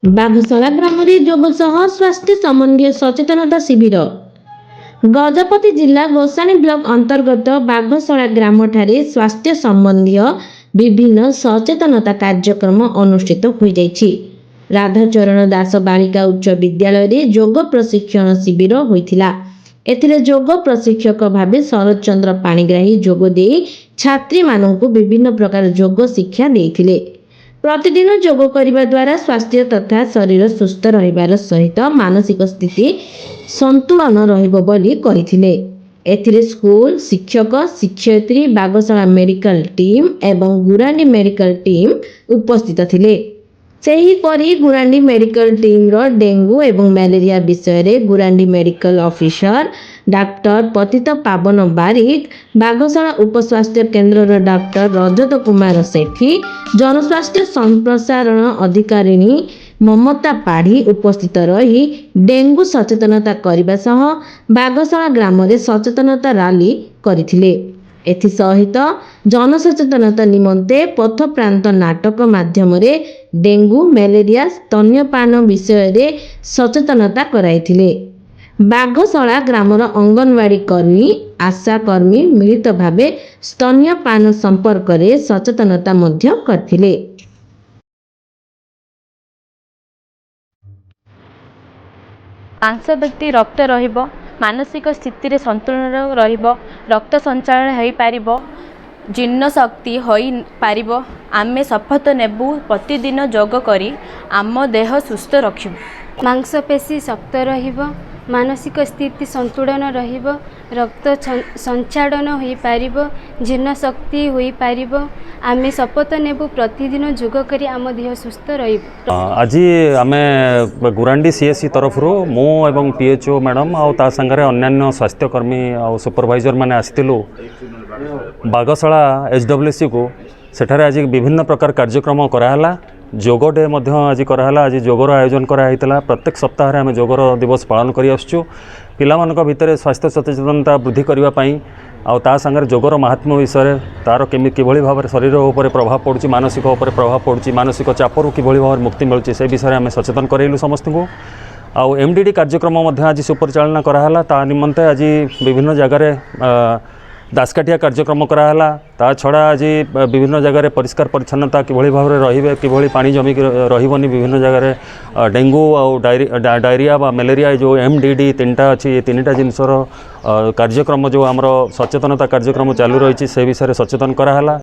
बाघशाला ग्राम जोग सह स्वास्थ्य संबंधी सचेतनता शिविर गजपति जिला गोसाणी ब्लॉक अंतर्गत बाघशाला ग्राम ठारे स्वास्थ्य संबंधी विभिन्न सचेतनता कार्यक्रम अनुष्ठित हो जाइछि। राधाचरण दास बालिका उच्च विद्यालय रे जोग प्रशिक्षण शिविर होइथिला। एथिरे जोग प्रशिक्षक भावे शरद चंद्र पाणिग्राही जोग दे छात्री माननकु विभिन्न प्रकार जोग शिक्षा देइथिले। प्रतिदिन जोग करिबा द्वारा स्वास्थ्य तथा शरीर सुस्थ रहिबार सहित मानसिक स्थिति संतुलन रहिबो बोली कहिथिले। एथिरे स्कूल शिक्षक शिक्षयित्री बागशाला मेडिकल टीम एवं गुरांडी मेडिकल टीम उपस्थित थिले। सेही परी गुरांडी मेडिकल टीम रो डेंगू एवं मलेरिया विषय रे गुरांडी मेडिकल ऑफिसर डॉक्टर पतित पावन बारिक बागशाला उपस्वास्थ्य केन्द्र रो डॉक्टर रजत कुमार सेठी जनस्वास्थ्य संप्रसारण अधिकारिणी ममता पाढ़ी उपस्थित रही डेंगू सचेतनता करने सह बागशाला ग्राम रे सचेतनता रैली करथिले। एथि सहित जनसचेतनता निमंते पथ प्रांत नाटक माध्यम रे डेंगू मलेरिया स्तन्यपान विषय रे सचेतनता कराइथिले। बाघशाला ग्रामर अंगनवाड़ी कर्मी आशा कर्मी मिलित भावे स्तन्यपान संपर्क रे सचेतनता मध्य करथिले। आंश व्यक्ति रक्त रहिबो मानसिक स्थिति रे संतुलन रहिबो रक्त संचालन होई पारिबो जीर्ण शक्ति होई पारिबो। आमे शपथ नेबु प्रतिदिन जोग करी आम देह सुस्थ रखिबो। मांसपेशी शक्त रहिबो मानसिक स्थिति संतुलन रहिबो रक्त संचालन होई पारिबो जीर्ण शक्ति होई पारिबो। आमे शपथ नेबु प्रतिदिन जोग करी आम देह सुस्थ रहिबो। आज आमे गुरांडी सीएससी तरफ मु एवं पीएचओ मैडम आ ता संगे अन्य स्वास्थ्यकर्मी आ सुपरवाइजर माने आस्तिलु बागशाला एचडब्ल्यूसी को सेठारे आज विभिन्न प्रकार कार्यक्रम कराला। जोग डे आज कराला। आज जोगर आयोजन कराइला। प्रत्येक सप्ताह आम जोगर दिवस पालन करि आसुछु। पिलामानक भितर स्वास्थ्य सचेतनता वृद्धि करबा पई आ ता संगे जोगर महात्म्य विषय तार किभଳି भाव शरीर उपर प्रभाव पड़ुछि मानसिक उपर प्रभाव पड़ुछि मानसिक चापरू किभଳି भाव मुक्ति मिलुछि से विषय आम सचेतन करैलु समस्त को। आ एमडीडी कार्यक्रम आज सुपरिचालना कराला। ता निमंते आज विभिन्न जगह दासकाठिया कार्यक्रम कराला। ता छड़ा आज विभिन्न जगह परिष्कार परिच्छन्नता किभଳି भाव रे किभଳି पानी जमी रहिबनी विभिन्न जगह डेंगू और डायरिया व मलेरिया जो एमडीडी तीनटा अच्छी ये तीनटा जिनसर कार्यक्रम जो आमर सचेतनता कार्यक्रम चालू रही से विषय सचेतन कराला।